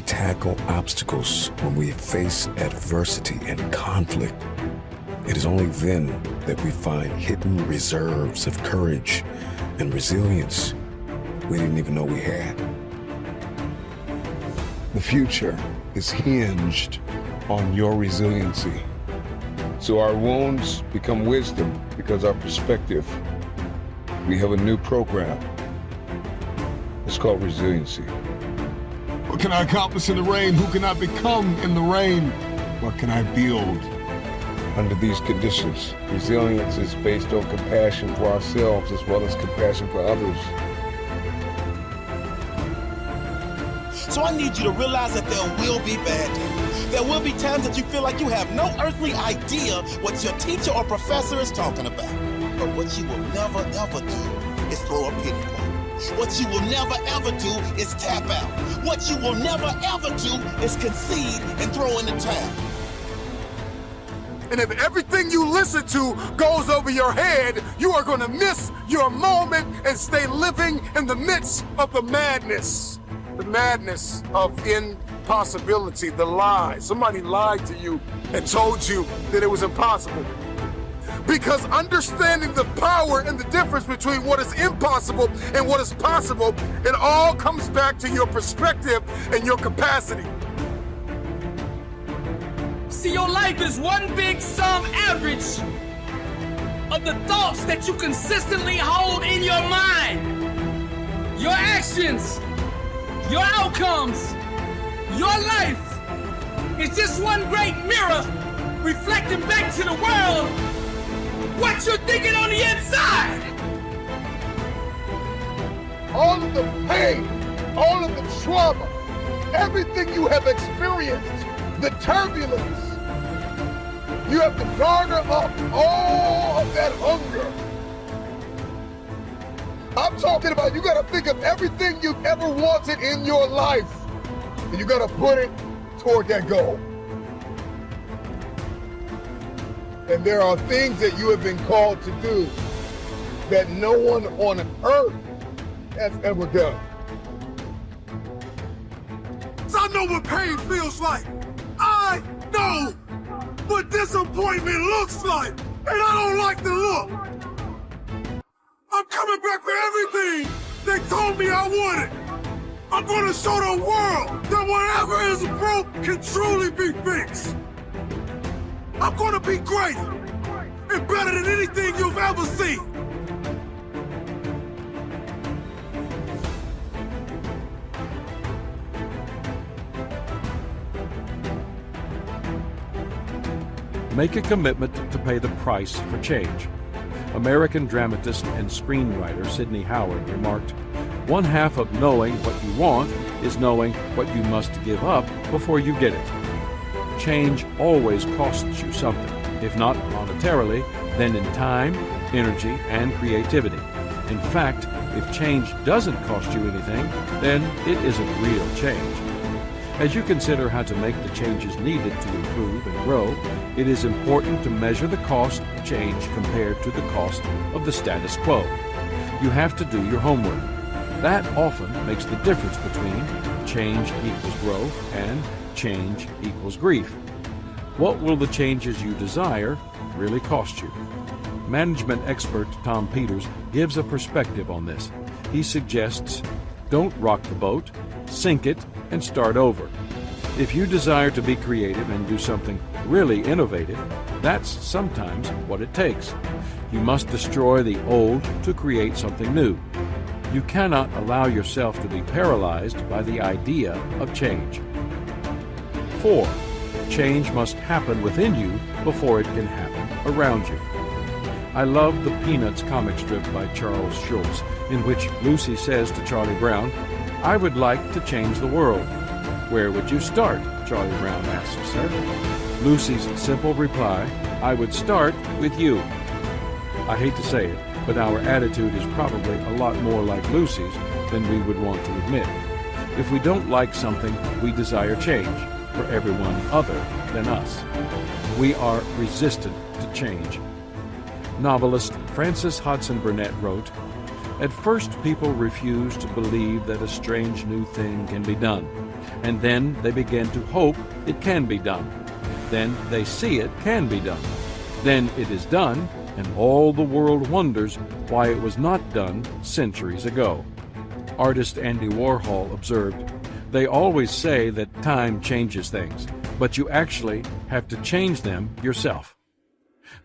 tackle obstacles, when we face adversity and conflict, it is only then that we find hidden reserves of courage and resilience we didn't even know we had. The future is hinged on your resiliency. So our wounds become wisdom because our perspective. We have a new program. It's called resiliency. What can I accomplish in the rain? Who can I become in the rain? What can I build? Under these conditions, resilience is based on compassion for ourselves as well as compassion for others. So I need you to realize that there will be bad days. There will be times that you feel like you have no earthly idea what your teacher or professor is talking about. But what you will never ever do is throw a pity party. What you will never ever do is tap out. What you will never ever do is concede and throw in the towel. And if everything you listen to goes over your head, you are going to miss your moment and stay living in the midst of the madness. The madness of impossibility, the lie. Somebody lied to you and told you that it was impossible. Because understanding the power and the difference between what is impossible and what is possible, it all comes back to your perspective and your capacity. See, your life is one big sum average of the thoughts that you consistently hold in your mind. Your actions, your outcomes, your life is just one great mirror reflecting back to the world what you're thinking on the inside. All of the pain, all of the trauma, everything you have experienced, the turbulence, you have to garner up all of that hunger. I'm talking about you gotta think of everything you've ever wanted in your life, and you gotta put it toward that goal. And there are things that you have been called to do that no one on earth has ever done. So I know what pain feels like. I know what disappointment looks like, and I don't like the look. I'm coming back for everything they told me I wanted. I'm gonna show the world that whatever is broke can truly be fixed. I'm gonna be great and better than anything you've ever seen. Make a commitment to pay the price for change. American dramatist and screenwriter Sidney Howard remarked, "One half of knowing what you want is knowing what you must give up before you get it." Change always costs you something, if not monetarily, then in time, energy, and creativity. In fact, if change doesn't cost you anything, then it isn't real change. As you consider how to make the changes needed to improve and grow, it is important to measure the cost of change compared to the cost of the status quo. You have to do your homework. That often makes the difference between change equals growth and change equals grief. What will the changes you desire really cost you? Management expert Tom Peters gives a perspective on this. He suggests, don't rock the boat, sink it, and start over. If you desire to be creative and do something really innovative, that's sometimes what it takes. You must destroy the old to create something new. You cannot allow yourself to be paralyzed by the idea of change. 4. Change must happen within you before it can happen around you. I love the Peanuts comic strip by Charles Schulz, in which Lucy says to Charlie Brown, "I would like to change the world." "Where would you start?" Charlie Brown asks her. Lucy's simple reply, "I would start with you." I hate to say it, but our attitude is probably a lot more like Lucy's than we would want to admit. If we don't like something, we desire change for everyone other than us. We are resistant to change. Novelist Frances Hodgson Burnett wrote, At first, people refuse to believe that a strange new thing can be done, and then they begin to hope it can be done. Then they see it can be done. Then it is done, and all the world wonders why it was not done centuries ago. Artist Andy Warhol observed, "They always say that time changes things, but you actually have to change them yourself."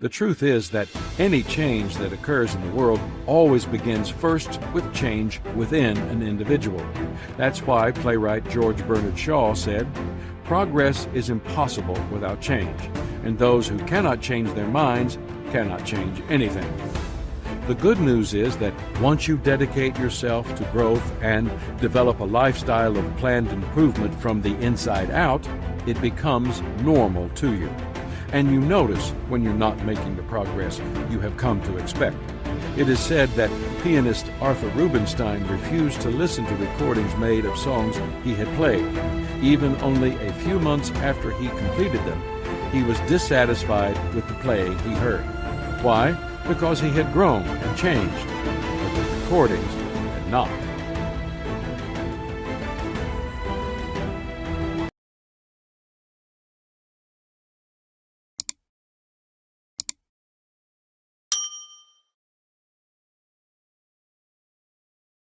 The truth is that any change that occurs in the world always begins first with change within an individual. That's why playwright George Bernard Shaw said, "Progress is impossible without change, and those who cannot change their minds cannot change anything." The good news is that once you dedicate yourself to growth and develop a lifestyle of planned improvement from the inside out, it becomes normal to you. And you notice when you're not making the progress you have come to expect. It is said that pianist Arthur Rubinstein refused to listen to recordings made of songs he had played. Even only a few months after he completed them, he was dissatisfied with the playing he heard. Why? Because he had grown and changed, but the recordings had not.